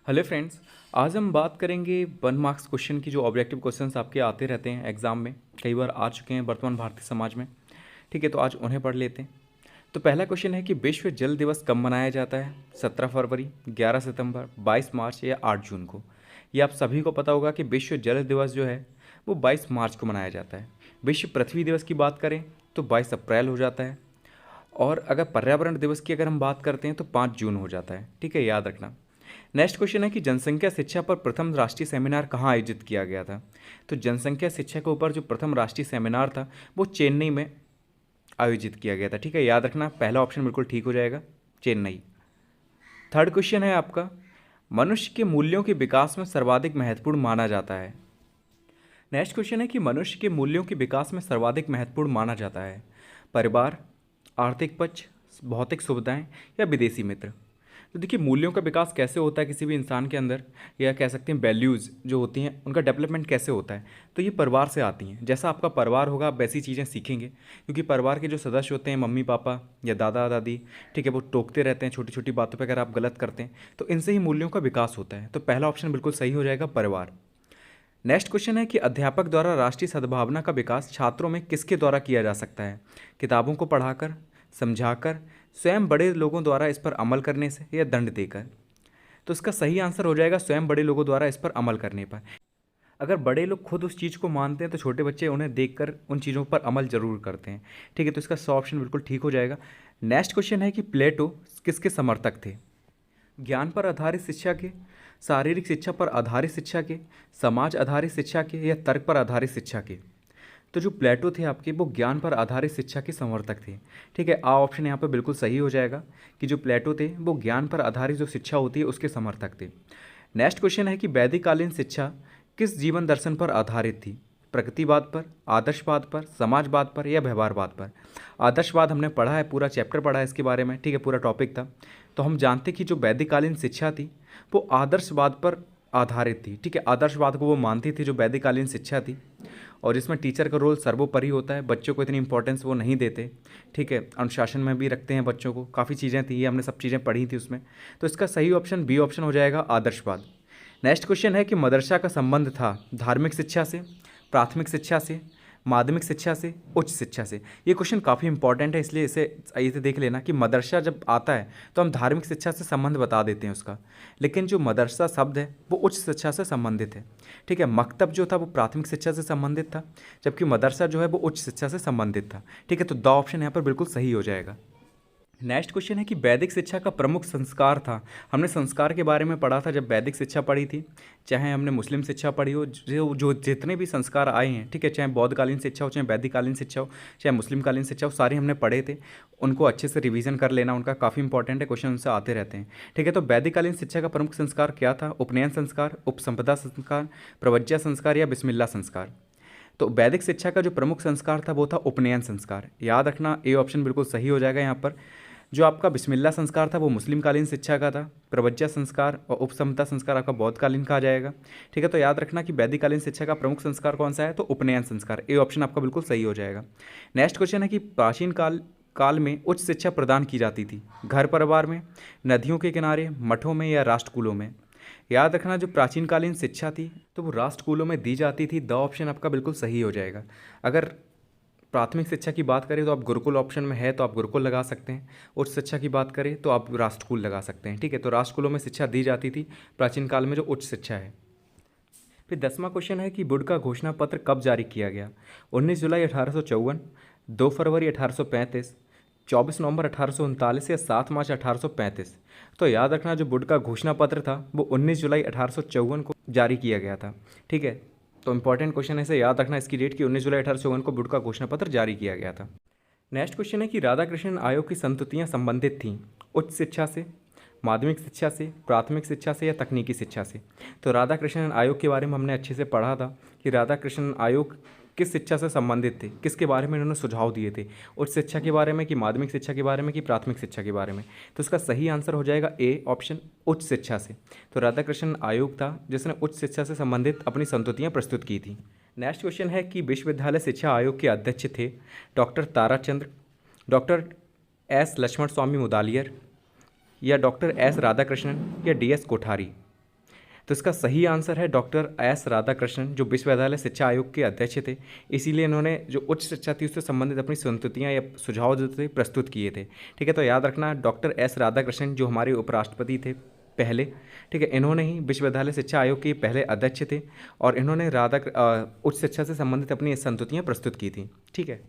Hello friends. आज हम बात करेंगे 1 मार्क्स क्वेश्चन की जो ऑब्जेक्टिव क्वेश्चंस आपके आते रहते हैं एग्जाम में, कई बार आ चुके हैं वर्तमान भारतीय समाज में। ठीक है, तो आज उन्हें पढ़ लेते हैं। तो पहला क्वेश्चन है कि विश्व जल दिवस कब मनाया जाता है? 17 फरवरी, 11 सितंबर, 22 मार्च या 8 जून को? ये आप सभी को पता होगा कि विश्व जल दिवस जो है वो 22 मार्च को मनाया जाता है। विश्व पृथ्वी दिवस की बात करें तो 22 अप्रैल हो जाता है। और अगर पर्यावरण दिवस की अगर हम बात करते हैं तो 5 जून हो जाता है। ठीक है, याद रखना। नेक्स्ट क्वेश्चन है कि जनसंख्या शिक्षा पर प्रथम राष्ट्रीय सेमिनार कहाँ आयोजित किया गया था? तो जनसंख्या शिक्षा के ऊपर जो प्रथम राष्ट्रीय सेमिनार था वो चेन्नई में आयोजित किया गया था। ठीक है, याद रखना, पहला ऑप्शन बिल्कुल ठीक हो जाएगा, चेन्नई। थर्ड क्वेश्चन है आपका, मनुष्य के मूल्यों के विकास में सर्वाधिक महत्वपूर्ण माना जाता है। नेक्स्ट क्वेश्चन है कि मनुष्य के मूल्यों के विकास में सर्वाधिक महत्वपूर्ण माना जाता है परिवार, आर्थिक पक्ष, भौतिक सुविधाएं या विदेशी मित्र? तो देखिए, मूल्यों का विकास कैसे होता है किसी भी इंसान के अंदर, या कह सकते हैं वैल्यूज़ जो होती हैं उनका डेवलपमेंट कैसे होता है, तो ये परिवार से आती हैं। जैसा आपका परिवार होगा आप वैसी चीज़ें सीखेंगे, क्योंकि परिवार के जो सदस्य होते हैं, मम्मी पापा या दादा दादी, ठीक है, वो टोकते रहते हैं छोटी छोटी बातों पर, अगर आप गलत करते हैं तो इनसे ही मूल्यों का विकास होता है। तो पहला ऑप्शन बिल्कुल सही हो जाएगा, परिवार। नेक्स्ट क्वेश्चन है कि अध्यापक द्वारा राष्ट्रीय सद्भावना का विकास छात्रों में किसके द्वारा किया जा सकता है? किताबों को पढ़ाकर, समझाकर, स्वयं बड़े लोगों द्वारा इस पर अमल करने से, या दंड देकर? तो इसका सही आंसर हो जाएगा स्वयं बड़े लोगों द्वारा इस पर अमल करने पर। अगर बड़े लोग खुद उस चीज़ को मानते हैं तो छोटे बच्चे उन्हें देखकर उन चीज़ों पर अमल जरूर करते हैं। ठीक है, तो इसका सौ ऑप्शन बिल्कुल ठीक हो जाएगा। नेक्स्ट क्वेश्चन है कि प्लेटो किसके समर्थक थे? ज्ञान पर आधारित शिक्षा के, शारीरिक शिक्षा पर आधारित शिक्षा के, समाज आधारित शिक्षा के, या तर्क पर आधारित शिक्षा के? तो जो प्लेटो थे आपके, वो ज्ञान पर आधारित शिक्षा के समर्थक थे। ठीक है, आ ऑप्शन यहाँ पर बिल्कुल सही हो जाएगा कि जो प्लेटो थे वो ज्ञान पर आधारित जो शिक्षा होती है उसके समर्थक थे। नेक्स्ट क्वेश्चन है कि वैदिककालीन शिक्षा किस जीवन दर्शन पर आधारित थी? प्रगतिवाद पर, आदर्शवाद पर, समाजवाद पर, या व्यवहारवाद पर? आदर्शवाद हमने पढ़ा है, पूरा चैप्टर पढ़ा है इसके बारे में। ठीक है, पूरा टॉपिक था। तो हम जानते कि जो वैदिककालीन शिक्षा थी वो आदर्शवाद पर आधारित थी। ठीक है, आदर्शवाद को वो मानती थी जो वैदिककालीन शिक्षा थी, और इसमें टीचर का रोल सर्वोपरि होता है, बच्चों को इतनी इंपॉर्टेंस वो नहीं देते। ठीक है, अनुशासन में भी रखते हैं बच्चों को, काफ़ी चीज़ें थी, ये हमने सब चीज़ें पढ़ी थी उसमें। तो इसका सही ऑप्शन बी ऑप्शन हो जाएगा, आदर्शवाद। नेक्स्ट क्वेश्चन है कि मदरसा का संबंध था धार्मिक शिक्षा से, प्राथमिक शिक्षा से, माध्यमिक शिक्षा से, उच्च शिक्षा से? ये क्वेश्चन काफ़ी इंपॉर्टेंट है, इसलिए इसे देख लेना कि मदरसा जब आता है तो हम धार्मिक शिक्षा से संबंध बता देते हैं उसका, लेकिन जो मदरसा शब्द है वो उच्च शिक्षा से संबंधित है। ठीक है, मकतब जो था वो प्राथमिक शिक्षा से संबंधित था, जबकि मदरसा जो है वो उच्च शिक्षा से संबंधित था। ठीक है, तो द ऑप्शन यहाँ पर बिल्कुल सही हो जाएगा। नेक्स्ट क्वेश्चन है कि वैदिक शिक्षा का प्रमुख संस्कार था। हमने संस्कार के बारे में पढ़ा था जब वैदिक शिक्षा पढ़ी थी, चाहे हमने मुस्लिम शिक्षा पढ़ी हो, जो जो जितने भी संस्कार आए हैं, ठीक है, चाहे बौद्धकालीन शिक्षा हो, चाहे वैदिककालीन शिक्षा हो, चाहे मुस्लिमकालीन शिक्षा हो, सारे हमने पढ़े थे। उनको अच्छे से रिवीजन कर लेना, उनका काफ़ी इंपॉर्टेंट है, क्वेश्चन उनसे आते रहते हैं। ठीक है, तो वैदिककालीन शिक्षा का प्रमुख संस्कार क्या था? उपनयन संस्कार, उपसंपदा संस्कार, प्रवज्या संस्कार, या बिस्मिल्लाह संस्कार? तो वैदिक शिक्षा का जो प्रमुख संस्कार था वो था उपनयन संस्कार। याद रखना, ए ऑप्शन बिल्कुल सही हो जाएगा यहाँ पर। जो आपका बिस्मिल्लाह संस्कार था वो मुस्लिम कालीन शिक्षा का था, प्रवज्या संस्कार और उपसमता संस्कार आपका बौद्धकालीन का आ जाएगा। ठीक है, तो याद रखना कि वैदिककालीन शिक्षा का प्रमुख संस्कार कौन सा है? तो उपनयन संस्कार, ए ऑप्शन आपका बिल्कुल सही हो जाएगा। नेक्स्ट क्वेश्चन है कि प्राचीन काल में उच्च शिक्षा प्रदान की जाती थी घर परिवार में, नदियों के किनारे, मठों में, या राष्ट्रकूलों में? याद रखना, जो प्राचीनकालीन शिक्षा थी तो वो राष्ट्रकूलों में दी जाती थी, द ऑप्शन आपका बिल्कुल सही हो जाएगा। अगर प्राथमिक शिक्षा की बात करें तो आप गुरुकुल ऑप्शन में है तो आप गुरुकुल लगा सकते हैं, उच्च शिक्षा की बात करें तो आप राष्ट्रकुल लगा सकते हैं। ठीक है, तो राष्ट्रकुलों में शिक्षा दी जाती थी प्राचीन काल में जो उच्च शिक्षा है। फिर 10वां क्वेश्चन है कि वुड का घोषणा पत्र कब जारी किया गया? 19 जुलाई 1854, 2 फरवरी 1835, 24 नवंबर 1839, या 7 मार्च 1835? तो याद रखना, जो वुड का घोषणा पत्र था वो 19 जुलाई 1854 को जारी किया गया था। ठीक है, तो इंपॉर्टेंट क्वेश्चन है, इसे याद रखना इसकी डेट की 19 जुलाई 1854 को वुड का घोषणा पत्र जारी किया गया था। नेक्स्ट क्वेश्चन है कि राधाकृष्णन आयोग की संस्तुतियाँ संबंधित थीं उच्च शिक्षा से, माध्यमिक शिक्षा से, प्राथमिक शिक्षा से, या तकनीकी शिक्षा से? तो राधाकृष्णन आयोग के बारे में हमने अच्छे से पढ़ा था कि राधाकृष्णन आयोग किस शिक्षा से संबंधित थे, किसके बारे में इन्होंने सुझाव दिए थे, उच्च शिक्षा के बारे में, कि माध्यमिक शिक्षा के बारे में, कि प्राथमिक शिक्षा के बारे में? तो इसका सही आंसर हो जाएगा ए ऑप्शन, उच्च शिक्षा से। तो राधाकृष्णन आयोग था जिसने उच्च शिक्षा से संबंधित अपनी संस्तुतियाँ प्रस्तुत की थी। नेक्स्ट क्वेश्चन है कि विश्वविद्यालय शिक्षा आयोग के अध्यक्ष थे doctor Tarachandra, doctor S Lakshman Swami Mudaliar, या डॉक्टर एस राधाकृष्णन, या डी एस कोठारी? तो इसका सही आंसर है डॉक्टर एस राधाकृष्णन, जो विश्वविद्यालय शिक्षा आयोग के अध्यक्ष थे। इसीलिए इन्होंने जो उच्च शिक्षा थी उससे संबंधित अपनी संस्तुतियाँ या सुझाव जो थे प्रस्तुत किए थे। ठीक है, तो याद रखना डॉक्टर एस राधाकृष्णन जो हमारे उपराष्ट्रपति थे पहले, ठीक है, इन्होंने ही विश्वविद्यालय शिक्षा आयोग के पहले अध्यक्ष थे और इन्होंने उच्च शिक्षा से संबंधित अपनी संस्तुतियाँ प्रस्तुत की थी। ठीक है,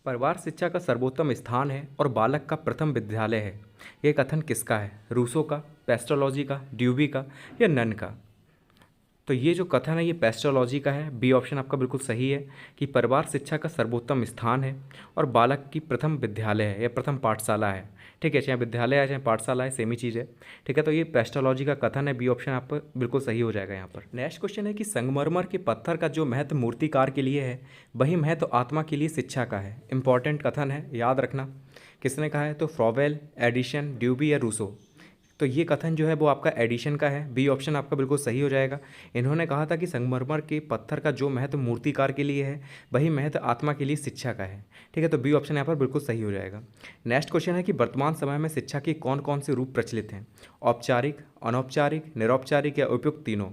परिवार शिक्षा का सर्वोत्तम स्थान है और बालक का प्रथम विद्यालय है, यह कथन किसका है? रूसो का, पेस्ट्रोलॉजी का, ड्यूबी का या नन का? तो ये जो कथन है ये पेस्ट्रोलॉजी का है। बी ऑप्शन आपका बिल्कुल सही है कि परिवार शिक्षा का सर्वोत्तम स्थान है और बालक की प्रथम विद्यालय है या प्रथम पाठशाला है। ठीक है, चाहे विद्यालय है चाहे पाठशाला है, सेम ही चीज़ है। ठीक है, तो ये पेस्ट्रोलॉजी का कथन है। बी ऑप्शन आप बिल्कुल सही हो जाएगा यहाँ पर। नेक्स्ट क्वेश्चन है कि संगमरमर के पत्थर का जो महत्व मूर्तिकार के लिए है वही महत्व आत्मा के लिए शिक्षा का है। इंपॉर्टेंट कथन है, याद रखना। किसने कहा है? तो फ्रॉवेल, एडिशन, ड्यूबी या रूसो। तो ये कथन जो है वो आपका एडिशन का है। बी ऑप्शन आपका बिल्कुल सही हो जाएगा। इन्होंने कहा था कि संगमरमर के पत्थर का जो महत्व मूर्तिकार के लिए है वही महत्व आत्मा के लिए शिक्षा का है। ठीक है, तो बी ऑप्शन यहाँ पर बिल्कुल सही हो जाएगा। नेक्स्ट क्वेश्चन है कि वर्तमान समय में शिक्षा के कौन कौन से रूप प्रचलित हैं? औपचारिक, अनौपचारिक, निरौपचारिक या उपयुक्त तीनों?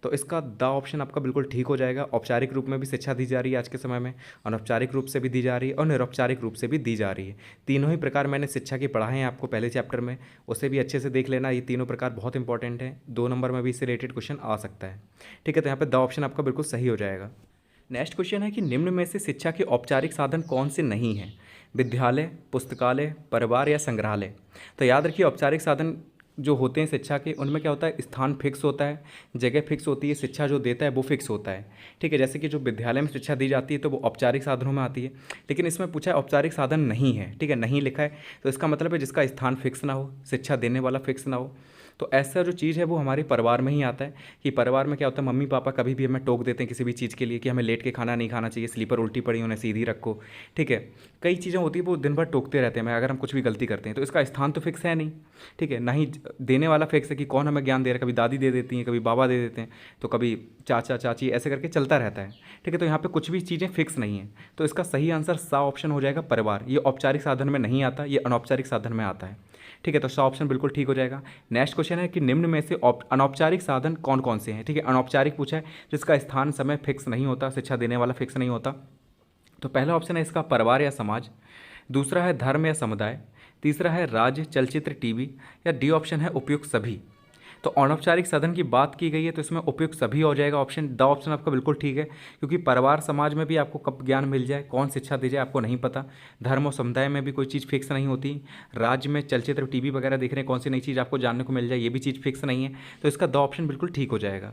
तो इसका द ऑप्शन आपका बिल्कुल ठीक हो जाएगा। औपचारिक रूप में भी शिक्षा दी जा रही है आज के समय में, अनौपचारिक रूप से भी दी जा रही है और निरौपचारिक रूप से भी दी जा रही है। तीनों ही प्रकार मैंने शिक्षा के पढ़ाए हैं आपको पहले चैप्टर में, उसे भी अच्छे से देख लेना। ये तीनों प्रकार बहुत इंपॉर्टेंट है, 2 नंबर में भी इससे रिलेटेड क्वेश्चन आ सकता है। ठीक है, तो यहाँ पर द ऑप्शन आपका बिल्कुल सही हो जाएगा। नेक्स्ट क्वेश्चन है कि निम्न में से शिक्षा के औपचारिक साधन कौन से नहीं हैं? विद्यालय, पुस्तकालय, परिवार या संग्रहालय? तो याद रखिए औपचारिक साधन जो होते हैं शिक्षा के, उनमें क्या होता है? स्थान फिक्स होता है, जगह फिक्स होती है, शिक्षा जो देता है वो फिक्स होता है। ठीक है, जैसे कि जो विद्यालय में शिक्षा दी जाती है तो वो औपचारिक साधनों में आती है, लेकिन इसमें पूछा है औपचारिक साधन नहीं है। ठीक है, नहीं लिखा है तो इसका मतलब है जिसका स्थान फिक्स ना हो, शिक्षा देने वाला फिक्स ना हो। तो ऐसा जो चीज़ है वो हमारे परिवार में ही आता है कि परिवार में क्या होता है, मम्मी पापा कभी भी हमें टोक देते हैं किसी भी चीज़ के लिए कि हमें लेट के खाना नहीं खाना चाहिए, स्लीपर उल्टी पड़ी उन्हें सीधी रखो। ठीक है, कई चीज़ें होती है वो दिन भर टोकते रहते हैं हमें अगर हम कुछ भी गलती करते हैं, तो इसका स्थान तो फिक्स है नहीं। ठीक है, ना ही देने वाला फिक्स है कि कौन हमें ज्ञान दे रहा है, कभी दादी दे देती हैं, कभी बाबा दे देते हैं, तो कभी चाचा चाची, ऐसे करके चलता रहता है। ठीक है, तो यहाँ पे कुछ भी चीज़ें फिक्स नहीं है, तो इसका सही आंसर सा ऑप्शन हो जाएगा परिवार। ये औपचारिक साधन में नहीं आता, ये अनौपचारिक साधन में आता है। ठीक है, तो सा ऑप्शन बिल्कुल ठीक हो जाएगा। नेक्स्ट क्वेश्चन है कि निम्न में से अनौपचारिक साधन कौन कौन से हैं? ठीक है, अनौपचारिक पूछा है जिसका स्थान समय फिक्स नहीं होता, शिक्षा देने वाला फिक्स नहीं होता। तो पहला ऑप्शन है इसका परिवार या समाज, दूसरा है धर्म या समुदाय, तीसरा है राज्य, चलचित्र, टीवी, या डी ऑप्शन है उपयुक्त सभी। तो अनौपचारिक साधन की बात की गई है तो इसमें उपयुक्त सभी हो जाएगा ऑप्शन। द ऑप्शन आपका बिल्कुल ठीक है, क्योंकि परिवार समाज में भी आपको कब ज्ञान मिल जाए, कौन शिक्षा दी जाए आपको नहीं पता। धर्म और समुदाय में भी कोई चीज़ फिक्स नहीं होती। राज्य में चलचित्र टीवी वगैरह देख रहे हैं, कौन सी नई चीज़ आपको जानने को मिल जाए, ये भी चीज़ फिक्स नहीं है। तो इसका द ऑप्शन बिल्कुल ठीक हो जाएगा।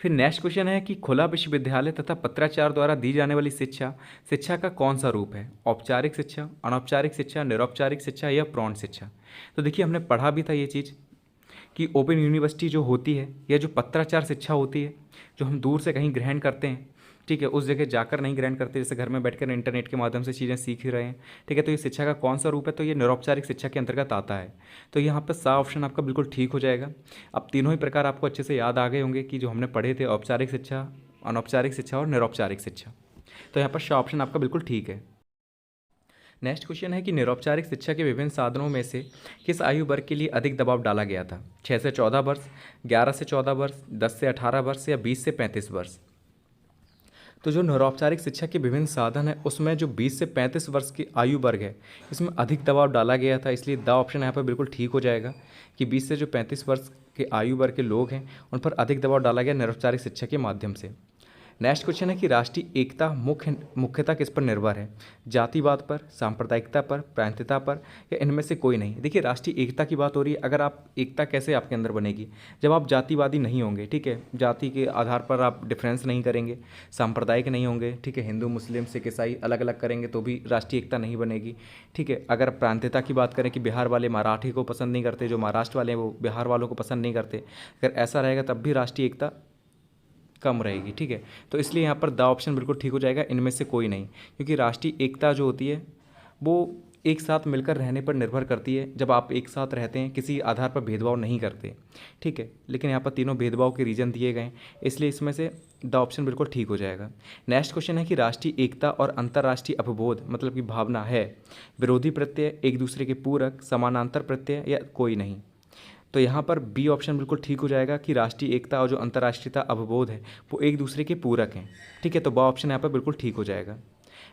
फिर नेक्स्ट क्वेश्चन है कि खुला विश्वविद्यालय तथा पत्राचार द्वारा दी जाने वाली शिक्षा, शिक्षा का कौन सा रूप है? औपचारिक शिक्षा, अनौपचारिक शिक्षा, निरौपचारिक शिक्षा या प्रौढ़ शिक्षा? तो देखिए हमने पढ़ा भी था ये चीज़ कि ओपन यूनिवर्सिटी जो होती है या जो पत्राचार शिक्षा होती है, जो हम दूर से कहीं ग्रहण करते हैं, ठीक है, उस जगह जाकर नहीं ग्रहण करते, जैसे घर में बैठकर इंटरनेट के माध्यम से चीज़ें सीख ही रहे हैं। ठीक है, तो ये शिक्षा का कौन सा रूप है? तो ये निरौपचारिक शिक्षा के अंतर्गत आता है। तो यहाँ पर सा ऑप्शन आपका बिल्कुल ठीक हो जाएगा। अब तीनों ही प्रकार आपको अच्छे से याद आ गए होंगे कि जो हमने पढ़े थे, औपचारिक शिक्षा, अनौपचारिक शिक्षा और निरौपचारिक शिक्षा। तो यहाँ पर सा ऑप्शन आपका बिल्कुल ठीक है। नेक्स्ट क्वेश्चन है कि निरौपचारिक शिक्षा के विभिन्न साधनों में से किस आयु वर्ग के लिए अधिक दबाव डाला गया था? 6 से 14 वर्ष, 11 से 14 वर्ष, 10 से 18 वर्ष या 20 से 35 वर्ष? तो जो निरौपचारिक शिक्षा के विभिन्न साधन है उसमें जो 20 से 35 वर्ष की आयु वर्ग है इसमें अधिक दबाव डाला गया था, इसलिए द ऑप्शन यहाँ पर बिल्कुल ठीक हो जाएगा कि 20 से जो 35 वर्ष के आयु वर्ग के लोग हैं उन पर अधिक दबाव डाला गया निरौपचारिक शिक्षा के माध्यम से। नेक्स्ट क्वेश्चन है कि राष्ट्रीय एकता मुख्यतः किस पर निर्भर है? जातिवाद पर, सांप्रदायिकता पर, प्रांतीयता पर या इनमें से कोई नहीं? देखिए राष्ट्रीय एकता की बात हो रही है, अगर आप एकता कैसे आपके अंदर बनेगी जब आप जातिवादी नहीं होंगे। ठीक है, जाति के आधार पर आप डिफरेंस नहीं करेंगे, सांप्रदायिक नहीं होंगे। ठीक है, हिंदू मुस्लिम सिख ईसाई अलग अलग करेंगे तो भी राष्ट्रीय एकता नहीं बनेगी। ठीक है, अगर प्रांतीयता की बात करें कि बिहार वाले मराठी को पसंद नहीं करते, जो महाराष्ट्र वाले हैं वो बिहार वालों को पसंद नहीं करते, अगर ऐसा रहेगा तब भी राष्ट्रीय एकता कम रहेगी। ठीक है, तो इसलिए यहाँ पर द ऑप्शन बिल्कुल ठीक हो जाएगा, इनमें से कोई नहीं, क्योंकि राष्ट्रीय एकता जो होती है वो एक साथ मिलकर रहने पर निर्भर करती है। जब आप एक साथ रहते हैं किसी आधार पर भेदभाव नहीं करते। ठीक है, लेकिन यहाँ पर तीनों भेदभाव के रीजन दिए गए हैं, इसलिए इसमें से द ऑप्शन बिल्कुल ठीक हो जाएगा। नेक्स्ट क्वेश्चन है कि राष्ट्रीय एकता और अंतर्राष्ट्रीय अपबोध मतलब कि भावना है विरोधी प्रत्यय, एक दूसरे के पूरक, समानांतर प्रत्यय या कोई नहीं? तो यहाँ पर बी ऑप्शन बिल्कुल ठीक हो जाएगा कि राष्ट्रीय एकता और जो अंतर्राष्ट्रीयता अवबोध है वो एक दूसरे के पूरक हैं। ठीक है, तो बा ऑप्शन यहाँ पर बिल्कुल ठीक हो जाएगा।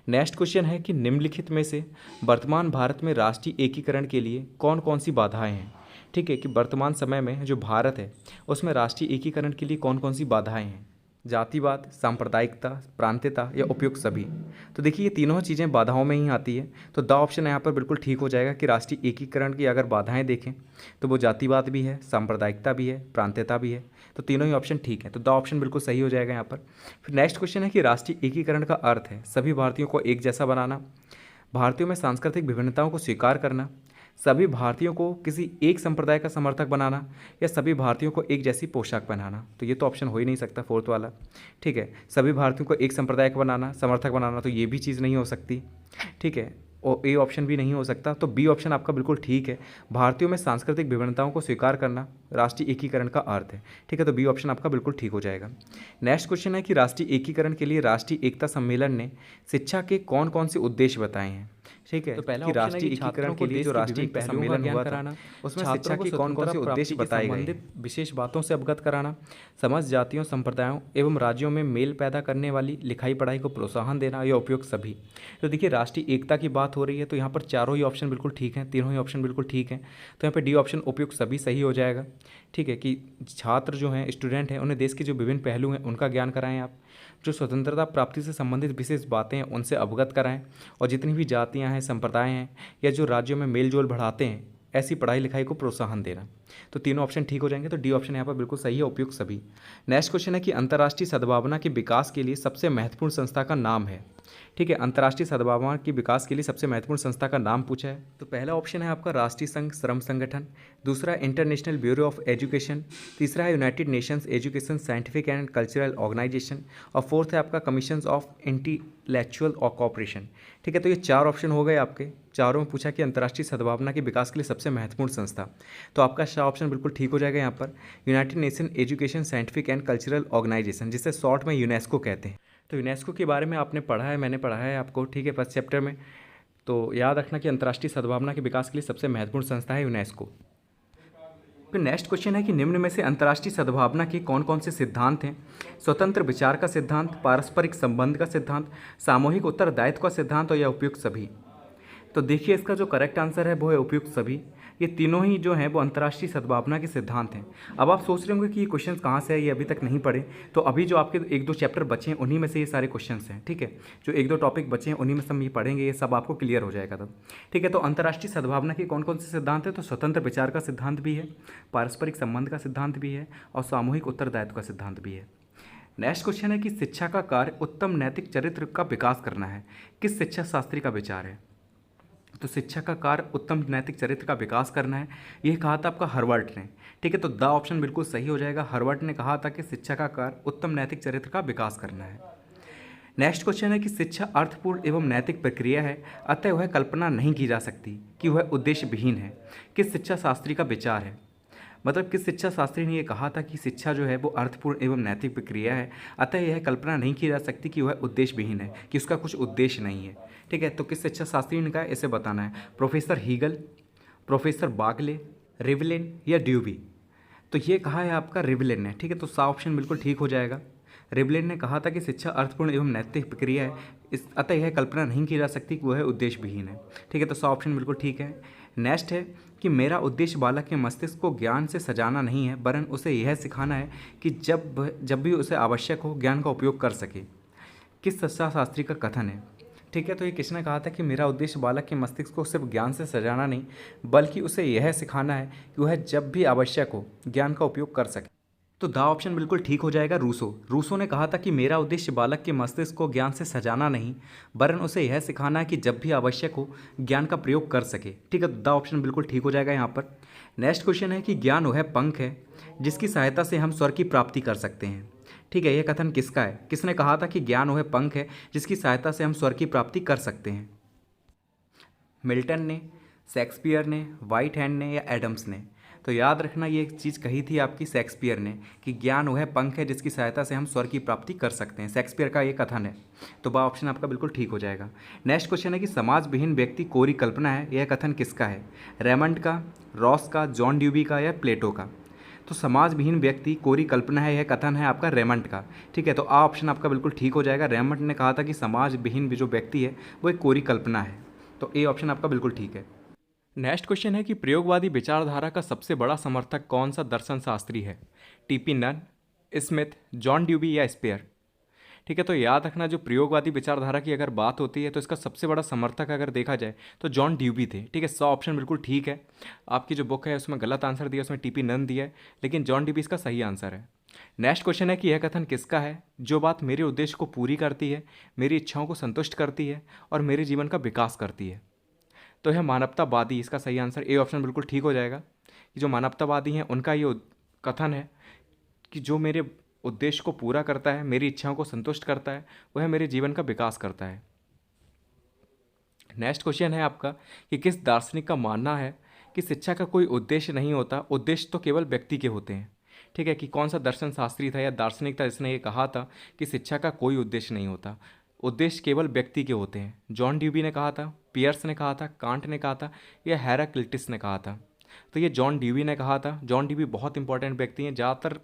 नेक्स्ट क्वेश्चन है कि निम्नलिखित में से वर्तमान भारत में राष्ट्रीय एकीकरण के लिए कौन कौन सी बाधाएं हैं। ठीक है, कि वर्तमान समय में जो भारत है उसमें राष्ट्रीय एकीकरण के लिए कौन कौन सी बाधाएं हैं। जातिवाद, सांप्रदायिकता, प्रांतीयता या उपयुक्त सभी। तो देखिए ये तीनों चीज़ें बाधाओं में ही आती है, तो द ऑप्शन यहाँ पर बिल्कुल ठीक हो जाएगा कि राष्ट्रीय एकीकरण की अगर बाधाएं देखें तो वो जातिवाद भी है, सांप्रदायिकता भी है, प्रांतीयता भी है, तो तीनों ही ऑप्शन ठीक है, तो द ऑप्शन बिल्कुल सही हो जाएगा यहाँ पर। फिर नेक्स्ट क्वेश्चन है कि राष्ट्रीय एकीकरण का अर्थ है सभी भारतीयों को एक जैसा बनाना, भारतीयों में सांस्कृतिक विभिन्नताओं को स्वीकार करना, सभी भारतीयों को किसी एक संप्रदाय का समर्थक बनाना, या सभी भारतीयों को एक जैसी पोशाक पहनाना। तो ये तो ऑप्शन हो ही नहीं सकता फोर्थ वाला। ठीक है, सभी भारतीयों को एक संप्रदाय का बनाना, समर्थक बनाना, तो ये भी चीज़ नहीं हो सकती। ठीक है, और ए ऑप्शन भी नहीं हो सकता, तो बी ऑप्शन आपका बिल्कुल ठीक है, भारतीयों में सांस्कृतिक विभिन्नताओं को स्वीकार करना राष्ट्रीय एकीकरण का अर्थ है। ठीक है, तो बी ऑप्शन आपका बिल्कुल ठीक हो जाएगा। नेक्स्ट क्वेश्चन है कि राष्ट्रीय एकीकरण के लिए राष्ट्रीय एकता सम्मेलन ने शिक्षा के कौन कौन से उद्देश्य बताए हैं। ठीक है, तो पहला कि ऑप्शन है राष्ट्रीय कि एकीकरण के लिए जो राष्ट्रीय सम्मेलन हुआ था उसमें शिक्षा के कौन कौन से उद्देश्य बताए गए, विशेष बातों से अवगत कराना, समस्त जातियों, संप्रदायों एवं राज्यों में मेल पैदा करने वाली लिखाई पढ़ाई को प्रोत्साहन देना या उपयुक्त सभी। तो देखिए राष्ट्रीय एकता की बात हो रही है तो यहाँ पर चारों ही ऑप्शन बिल्कुल ठीक हैं, तीनों ही ऑप्शन बिल्कुल ठीक हैं, तो यहाँ पर डी ऑप्शन उपयुक्त सभी सही हो जाएगा। ठीक है, कि छात्र जो हैं, स्टूडेंट हैं, उन्हें देश के जो विभिन्न पहलू हैं उनका ज्ञान कराएं आप, जो स्वतंत्रता प्राप्ति से संबंधित विशेष बातें हैं उनसे अवगत कराएं, और जितनी भी जातियां हैं, संप्रदाय हैं, या जो राज्यों में मेल जोल बढ़ाते हैं ऐसी पढ़ाई लिखाई को प्रोत्साहन देना। तो तीनों ऑप्शन ठीक हो जाएंगे, तो डी ऑप्शन यहाँ पर बिल्कुल सही है, उपयुक्त सभी। नेक्स्ट क्वेश्चन है कि अंतर्राष्ट्रीय सद्भावना के विकास के लिए सबसे महत्वपूर्ण संस्था का नाम है। ठीक है, अंतर्राष्ट्रीय सद्भावना के विकास के लिए सबसे महत्वपूर्ण संस्था का नाम पूछा है, तो पहला ऑप्शन है आपका राष्ट्रीय संघ श्रम संगठन, दूसरा इंटरनेशनल ब्यूरो ऑफ एजुकेशन, तीसरा है United Nations Education Scientific and Cultural Organization, और फोर्थ है आपका कमीशन ऑफ इंटेलेक्चुअल और कॉपरेशन। ठीक है, तो ये चार ऑप्शन हो गए आपके, चारों में पूछा कि अंतर्राष्ट्रीय सद्भावना के विकास के लिए सबसे महत्वपूर्ण संस्था, तो आपका शाह ऑप्शन बिल्कुल ठीक हो जाएगा यहाँ पर, United Nation Education Scientific and Cultural Organization, जिसे शॉर्ट में यूनेस्को कहते हैं। तो यूनेस्को के बारे में आपने पढ़ा है, मैंने पढ़ा है आपको, ठीक है, फर्स्ट चैप्टर में, तो याद रखना कि अंतर्राष्ट्रीय सद्भावना के विकास के लिए सबसे महत्वपूर्ण संस्था है यूनेस्को। फिर नेक्स्ट क्वेश्चन है कि निम्न में से अंतर्राष्ट्रीय सद्भावना के कौन कौन से सिद्धांत हैं। स्वतंत्र विचार का सिद्धांत, पारस्परिक संबंध का सिद्धांत, सामूहिक उत्तरदायित्व का सिद्धांत, और या उपयुक्त सभी। तो देखिए इसका जो करेक्ट आंसर है वो है उपयुक्त सभी। ये तीनों ही जो हैं वो अंतर्राष्ट्रीय सद्भावना के सिद्धांत हैं। अब आप सोच रहे होंगे कि ये क्वेश्चंस कहाँ से है, ये अभी तक नहीं पढ़े, तो अभी जो आपके एक दो चैप्टर बचे हैं उन्हीं में से ये सारे क्वेश्चंस हैं। ठीक है, जो एक दो टॉपिक बचे हैं उन्हीं में से हम ये पढ़ेंगे, ये सब आपको क्लियर हो जाएगा तब। ठीक है, तो अंतर्राष्ट्रीय सद्भावना के कौन कौन से सिद्धांत है, तो स्वतंत्र विचार का सिद्धांत भी है, पारस्परिक संबंध का सिद्धांत भी है, और सामूहिक उत्तरदायित्व का सिद्धांत भी है। नेक्स्ट क्वेश्चन है कि शिक्षा का कार्य उत्तम नैतिक चरित्र का विकास करना है, किस शिक्षा शास्त्री का विचार है। तो शिक्षा का कार्य उत्तम नैतिक चरित्र का विकास करना है, यह कहा था आपका हर्वर्ट ने। ठीक है, तो द ऑप्शन बिल्कुल सही हो जाएगा, हर्वर्ट ने कहा था कि शिक्षा का कार्य उत्तम नैतिक चरित्र का विकास करना है। नेक्स्ट क्वेश्चन है कि शिक्षा अर्थपूर्ण एवं नैतिक प्रक्रिया है, अतः वह कल्पना नहीं की जा सकती कि वह उद्देश्य विहीन है, किस शिक्षा शास्त्री का विचार है। मतलब किस शिक्षा शास्त्री ने यह कहा था कि शिक्षा जो है वो अर्थपूर्ण एवं नैतिक प्रक्रिया है, अतः यह कल्पना नहीं की जा सकती कि वह उद्देश्य विहीन है, कि उसका कुछ उद्देश्य नहीं है। ठीक है, तो किस शिक्षा शास्त्री ने कहा इसे बताना है, professor Hegel, professor Bagley, Rivlin या ड्यूबी। तो ये कहा है आपका रिवलिन ने। ठीक है, तो सा ऑप्शन बिल्कुल ठीक हो जाएगा। रिवलिन ने कहा था कि शिक्षा अर्थपूर्ण एवं नैतिक प्रक्रिया है, इस अतः यह कल्पना नहीं की जा सकती कि वह उद्देश्य विहीन है। ठीक है, तो सा ऑप्शन बिल्कुल ठीक है। नेक्स्ट है कि मेरा उद्देश्य बालक के मस्तिष्क को ज्ञान से सजाना नहीं है, वरन उसे यह सिखाना है कि जब भी उसे आवश्यक हो ज्ञान का उपयोग कर सके, किस शिक्षा शास्त्री का कथन है। ठीक है, तो ये किसने कहा था कि मेरा उद्देश्य बालक के मस्तिष्क को सिर्फ ज्ञान से सजाना नहीं, बल्कि उसे यह सिखाना है कि वह जब भी आवश्यक हो ज्ञान का उपयोग कर सके। तो द ऑप्शन बिल्कुल ठीक हो जाएगा, रूसो ने कहा था कि मेरा उद्देश्य बालक के मस्तिष्क को ज्ञान से सजाना नहीं, वरन उसे यह सिखाना है कि जब भी आवश्यक हो ज्ञान का प्रयोग कर सके। ठीक है, द ऑप्शन बिल्कुल ठीक हो जाएगा यहाँ पर। नेक्स्ट क्वेश्चन है कि ज्ञान वह पंख है जिसकी सहायता से हम स्वर्ग की प्राप्ति कर सकते हैं। ठीक है, यह कथन किसका है, किसने कहा था कि ज्ञान वह पंख है जिसकी सहायता से हम स्वर्ग की प्राप्ति कर सकते हैं। मिल्टन ने, शेक्सपियर ने, व्हाइट हैंड ने या एडम्स ने। तो याद रखना ये एक चीज़ कही थी आपकी शेक्सपियर ने कि ज्ञान वह पंख है जिसकी सहायता से हम स्वर्ग की प्राप्ति कर सकते हैं। शेक्सपियर का ये कथन है। तो बा ऑप्शन आपका बिल्कुल ठीक हो जाएगा। नेक्स्ट क्वेश्चन है कि समाज विहीन व्यक्ति कोरी कल्पना है, यह कथन किसका है? रेमंड का, रॉस का, जॉन ड्यूबी का या प्लेटो का? तो समाज विहीन व्यक्ति कोरी कल्पना है, यह कथन है आपका रेमंड का। ठीक है, तो आ ऑप्शन आपका बिल्कुल ठीक हो जाएगा। रेमंड ने कहा था कि समाज विहीन जो व्यक्ति है वो एक कोरी कल्पना है। तो ए ऑप्शन आपका बिल्कुल ठीक है। नेक्स्ट क्वेश्चन है कि प्रयोगवादी विचारधारा का सबसे बड़ा समर्थक कौन सा दर्शन शास्त्री है? टीपी नन, स्मिथ, जॉन ड्यूबी या स्पेयर? ठीक है, तो याद रखना जो प्रयोगवादी विचारधारा की अगर बात होती है तो इसका सबसे बड़ा समर्थक अगर देखा जाए तो जॉन ड्यूबी थे। ठीक है, 100 ऑप्शन बिल्कुल ठीक है। आपकी जो बुक है उसमें गलत आंसर दिया, उसमें टीपी नन दिया है, लेकिन जॉन ड्यूबी इसका सही आंसर है। नेक्स्ट क्वेश्चन है कि यह कथन किसका है? जो बात मेरे उद्देश्य को पूरी करती है, मेरी इच्छाओं को संतुष्ट करती है और मेरे जीवन का विकास करती है। तो यह मानवतावादी, इसका सही आंसर ए ऑप्शन बिल्कुल ठीक हो जाएगा कि जो मानवतावादी हैं उनका ये कथन है कि जो मेरे उद्देश्य को पूरा करता है, मेरी इच्छाओं को संतुष्ट करता है, वह मेरे जीवन का विकास करता है। नेक्स्ट क्वेश्चन है आपका कि किस दार्शनिक का मानना है कि शिक्षा का कोई उद्देश्य नहीं होता, उद्देश्य तो केवल व्यक्ति के होते हैं? ठीक है, कि कौन सा दर्शन शास्त्री था या दार्शनिक था जिसने ये कहा था कि शिक्षा का कोई उद्देश्य नहीं होता, उद्देश्य केवल व्यक्ति के होते हैं? जॉन ड्यूबी ने कहा था, पियर्स ने कहा था, कांट ने कहा था या हेराक्लिटस ने कहा था? तो ये जॉन ड्यूबी ने कहा था। जॉन ड्यूबी बहुत इंपॉर्टेंट व्यक्ति हैं, ज़्यादातर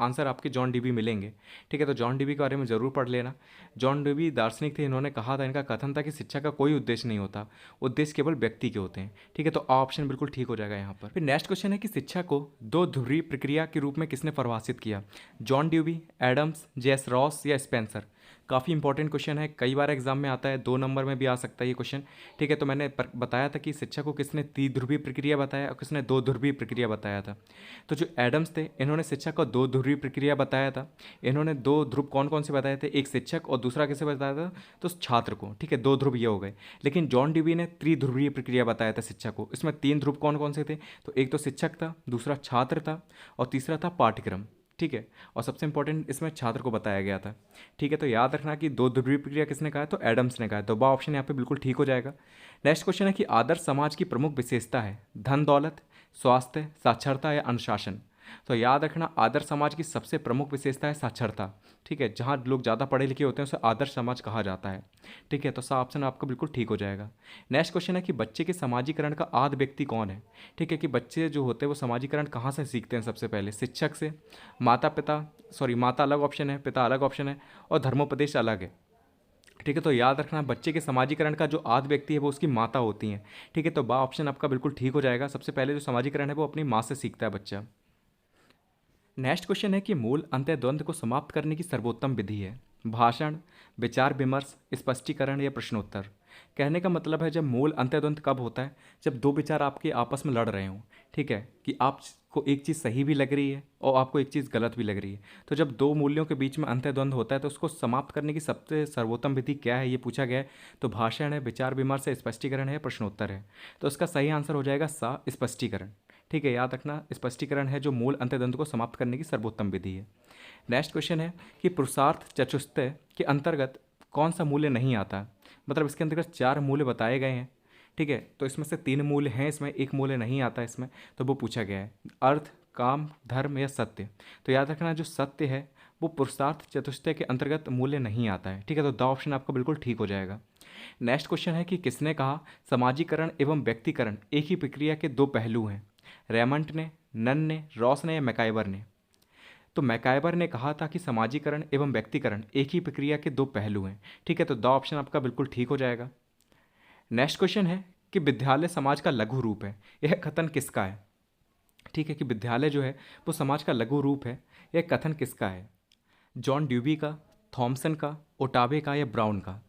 आंसर आपके जॉन ड्यूबी मिलेंगे। ठीक है, तो जॉन ड्यूबी के बारे में ज़रूर पढ़ लेना। जॉन ड्यूबी दार्शनिक थे, इन्होंने कहा था, इनका कथन था कि शिक्षा का कोई उद्देश्य नहीं होता, उद्देश्य केवल व्यक्ति के होते हैं। ठीक है, तो ऑप्शन बिल्कुल ठीक हो जाएगा यहाँ पर। फिर नेक्स्ट क्वेश्चन है कि शिक्षा को दो ध्रुवीय प्रक्रिया के रूप में किसने परिभाषित किया? जॉन ड्यूबी, एडम्स, जेएस रॉस या स्पेंसर? काफ़ी इंपॉर्टेंट क्वेश्चन है, कई बार एग्जाम में आता है, 2 नंबर में भी आ सकता है ये क्वेश्चन। ठीक है, तो मैंने बताया था कि शिक्षा को किसने त्रिध्रुवीय प्रक्रिया बताया और किसने 2 ध्रुवीय प्रक्रिया बताया था। तो जो एडम्स थे इन्होंने शिक्षा को 2 ध्रुवीय प्रक्रिया बताया था। इन्होंने 2 ध्रुव कौन कौन से बताए थे? एक शिक्षक और दूसरा किसे बताया था? तो छात्र को। ठीक है, 2 ध्रुव ये हो गए। लेकिन जॉन ड्यूबी ने त्रिध्रुवीय प्रक्रिया बताया था शिक्षा को। इसमें 3 ध्रुव कौन कौन से थे? तो एक तो शिक्षक था, दूसरा छात्र था और तीसरा था पाठ्यक्रम। ठीक है, और सबसे इंपॉर्टेंट इसमें छात्र को बताया गया था। ठीक है, तो याद रखना कि 2 ध्रुवीय प्रक्रिया किसने कहा है? तो एडम्स ने कहा है। तो बा ऑप्शन यहाँ पे बिल्कुल ठीक हो जाएगा। नेक्स्ट क्वेश्चन है कि आदर्श समाज की प्रमुख विशेषता है धन दौलत, स्वास्थ्य, साक्षरता या अनुशासन? तो याद रखना आदर्श समाज की सबसे प्रमुख विशेषता है साक्षरता। ठीक है, जहाँ लोग ज़्यादा पढ़े लिखे होते हैं उसे आदर्श समाज कहा जाता है। ठीक है, तो सा ऑप्शन आपका बिल्कुल ठीक हो जाएगा। नेक्स्ट क्वेश्चन है कि बच्चे के समाजीकरण का आदि व्यक्ति कौन है? ठीक है, कि बच्चे जो होते हैं वो समाजीकरण कहाँ से सीखते हैं? सबसे पहले शिक्षक से, माता पिता, सॉरी माता अलग ऑप्शन है, पिता अलग ऑप्शन है और धर्मोपदेश अलग है। ठीक है, तो याद रखना बच्चे के समाजीकरण का जो आदि व्यक्ति है वो उसकी माता होती हैं। ठीक है, तो बा ऑप्शन आपका बिल्कुल ठीक हो जाएगा। सबसे पहले जो समाजीकरण है वो अपनी माँ से सीखता है बच्चा। नेक्स्ट क्वेश्चन है कि मूल अंतर्द्वंद को समाप्त करने की सर्वोत्तम विधि है भाषण, विचार विमर्श, स्पष्टीकरण या प्रश्नोत्तर? कहने का मतलब है जब मूल अंतर्द्वंद कब होता है? जब 2 विचार आपके आपस में लड़ रहे हों। ठीक है, कि आपको एक चीज़ सही भी लग रही है और आपको एक चीज़ गलत भी लग रही है। तो जब 2 मूल्यों के बीच में अंतर्द्वंद होता है तो उसको समाप्त करने की सबसे सर्वोत्तम विधि क्या है, ये पूछा गया है। तो भाषण है, विचार विमर्श है, स्पष्टीकरण है, प्रश्नोत्तर है? तो इसका सही आंसर हो जाएगा सा, स्पष्टीकरण। ठीक है, याद रखना स्पष्टीकरण है जो मूल अंतर्द्वंद को समाप्त करने की सर्वोत्तम विधि है। नेक्स्ट क्वेश्चन है कि पुरुषार्थ चतुष्टय के अंतर्गत कौन सा मूल्य नहीं आता? मतलब इसके अंतर्गत 4 मूल्य बताए गए हैं। ठीक है, तो इसमें से 3 मूल्य हैं, इसमें एक मूल्य नहीं आता इसमें, तो वो पूछा गया है अर्थ, काम, धर्म या सत्य? तो याद रखना जो सत्य है वो पुरुषार्थ चतुष्टय के अंतर्गत मूल्य नहीं आता है। ठीक है, तो द ऑप्शन आपका बिल्कुल ठीक हो जाएगा। नेक्स्ट क्वेश्चन है कि किसने कहा समाजीकरण एवं व्यक्तिकरण एक ही प्रक्रिया के 2 पहलू हैं? रेमंड ने, नन ने, रॉस ने या मैकाइवर ने? तो मैकाइवर ने कहा था कि समाजीकरण एवं व्यक्तिकरण एक ही प्रक्रिया के 2 पहलू हैं। ठीक है, तो द ऑप्शन आपका बिल्कुल ठीक हो जाएगा। नेक्स्ट क्वेश्चन है कि विद्यालय समाज का लघु रूप है, यह कथन किसका है? ठीक है, कि विद्यालय जो है वो समाज का लघु रूप है, यह कथन किसका है? जॉन ड्यूबी का, थॉमसन का, ओटावे का या ब्राउन का?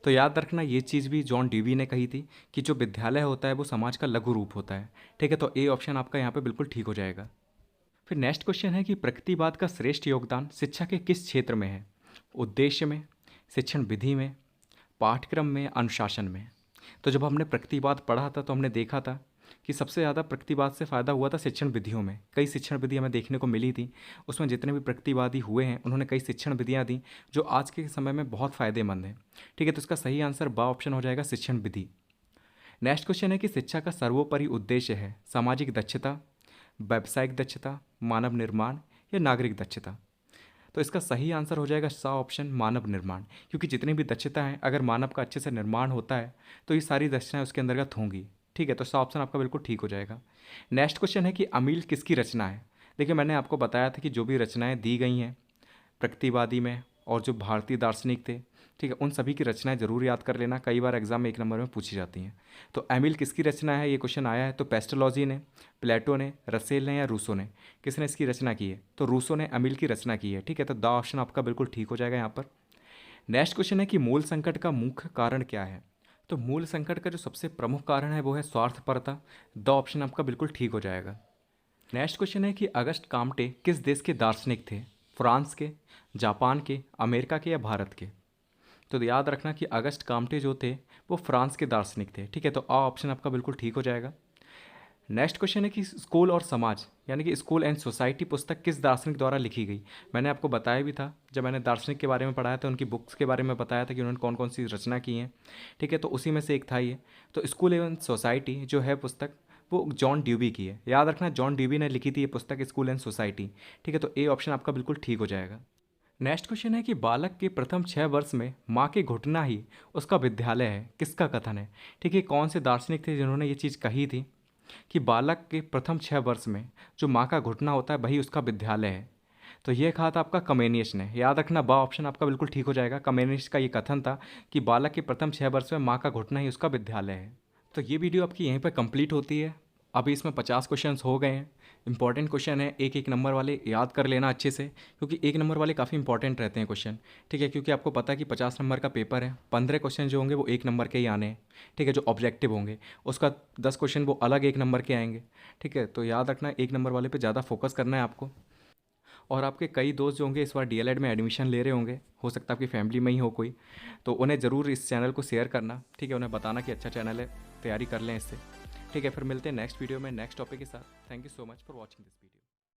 तो याद रखना ये चीज़ भी जॉन ड्यूबी ने कही थी कि जो विद्यालय होता है वो समाज का लघु रूप होता है। ठीक है, तो ए ऑप्शन आपका यहाँ पे बिल्कुल ठीक हो जाएगा। फिर नेक्स्ट क्वेश्चन है कि प्रकृतिवाद का श्रेष्ठ योगदान शिक्षा के किस क्षेत्र में है? उद्देश्य में, शिक्षण विधि में, पाठ्यक्रम में, अनुशासन में? तो जब हमने प्रकृतिवाद पढ़ा था तो हमने देखा था कि सबसे ज़्यादा प्रकृतिवाद से फ़ायदा हुआ था शिक्षण विधियों में। कई शिक्षण विधि हमें देखने को मिली थी, उसमें जितने भी प्रकृतिवादी हुए हैं उन्होंने कई शिक्षण विधियाँ दी जो आज के समय में बहुत फ़ायदेमंद हैं। ठीक है, तो इसका सही आंसर बा ऑप्शन हो जाएगा, शिक्षण विधि। नेक्स्ट क्वेश्चन है कि शिक्षा का सर्वोपरि उद्देश्य है सामाजिक दक्षता, व्यावसायिक दक्षता, मानव निर्माण या नागरिक दक्षता। तो इसका सही आंसर हो जाएगा सा ऑप्शन, मानव निर्माण, क्योंकि जितनी भी दक्षता हैं अगर मानव का अच्छे से निर्माण होता है तो ये सारी दक्षताएं उसके अंतर्गत होंगी। ठीक है, तो सा ऑप्शन आपका बिल्कुल ठीक हो जाएगा। नेक्स्ट क्वेश्चन है कि अमील किसकी रचना है। देखिए मैंने आपको बताया था कि जो भी रचनाएं दी गई हैं प्रकृतिवादी में और जो भारतीय दार्शनिक थे, ठीक है, उन सभी की रचनाएं जरूर याद कर लेना, कई बार एग्जाम में 1 नंबर में पूछी जाती हैं। तो एमिल किसकी रचना है, ये क्वेश्चन आया है, तो पेस्टोलॉजी ने, प्लेटो ने, रसेल ने या रूसो ने, किसने इसकी रचना की है, तो रूसो ने एमिल की रचना की है। ठीक है, तो द ऑप्शन आपका बिल्कुल ठीक हो जाएगा यहाँ पर। नेक्स्ट क्वेश्चन है कि मूल संकट का मुख्य कारण क्या है। तो मूल संकट का जो सबसे प्रमुख कारण है वो है स्वार्थपरता। द ऑप्शन आपका बिल्कुल ठीक हो जाएगा। नेक्स्ट क्वेश्चन है कि अगस्ट काम्टे किस देश के दार्शनिक थे, फ्रांस के, जापान के, अमेरिका के या भारत के। तो याद रखना कि अगस्ट काम्टे जो थे वो फ्रांस के दार्शनिक थे। ठीक है, तो आ ऑप्शन आपका बिल्कुल ठीक हो जाएगा। नेक्स्ट क्वेश्चन है कि स्कूल और समाज यानी कि स्कूल एंड सोसाइटी पुस्तक किस दार्शनिक द्वारा लिखी गई। मैंने आपको बताया भी था जब मैंने दार्शनिक के बारे में पढ़ाया था, उनकी बुक्स के बारे में बताया था कि उन्होंने कौन कौन सी रचना की हैं। ठीक है, तो उसी में से एक था ये। तो स्कूल एवं सोसाइटी जो है पुस्तक वो जॉन ड्यूबी की है। याद रखना जॉन ड्यूबी ने लिखी थी ये पुस्तक स्कूल एंड सोसाइटी। ठीक है, तो ए ऑप्शन आपका बिल्कुल ठीक हो जाएगा। नेक्स्ट क्वेश्चन है कि बालक के प्रथम 6 वर्ष में माँ के घुटना ही उसका विद्यालय है, किसका कथन है। ठीक है, कौन से दार्शनिक थे जिन्होंने ये चीज़ कही थी कि बालक के प्रथम 6 वर्ष में जो माँ का घुटना होता है वही उसका विद्यालय है। तो ये कहा था आपका कमेनियस ने। याद रखना बा ऑप्शन आपका बिल्कुल ठीक हो जाएगा। कमेनियस का ये कथन था कि बालक के प्रथम 6 वर्ष में माँ का घुटना ही उसका विद्यालय है। तो ये वीडियो आपकी यहीं पर कंप्लीट होती है। अभी इसमें 50 क्वेश्चंस हो गए हैं। इंपॉर्टेंट क्वेश्चन है, एक नंबर वाले याद कर लेना अच्छे से, क्योंकि 1 नंबर वाले काफ़ी इंपॉर्टेंट रहते हैं क्वेश्चन। ठीक है, क्योंकि आपको पता है कि 50 नंबर का पेपर है, 15 क्वेश्चन जो होंगे वो 1 नंबर के ही आने हैं। ठीक है, जो ऑब्जेक्टिव होंगे उसका 10 क्वेश्चन वो अलग 1 नंबर के आएंगे। ठीक है, तो याद रखना 1 नंबर वाले पे ज़्यादा फोकस करना है आपको। और आपके कई दोस्त जो होंगे इस बार डीएलएड में एडमिशन ले रहे होंगे, हो सकता है आपकी फैमिली में ही हो कोई, तो उन्हें ज़रूर इस चैनल को शेयर करना। ठीक है, उन्हें बताना कि अच्छा चैनल है, तैयारी कर लें इससे। ठीक है, फिर मिलते हैं नेक्स्ट वीडियो में नेक्स्ट टॉपिक के साथ। Thank you so much for watching this video.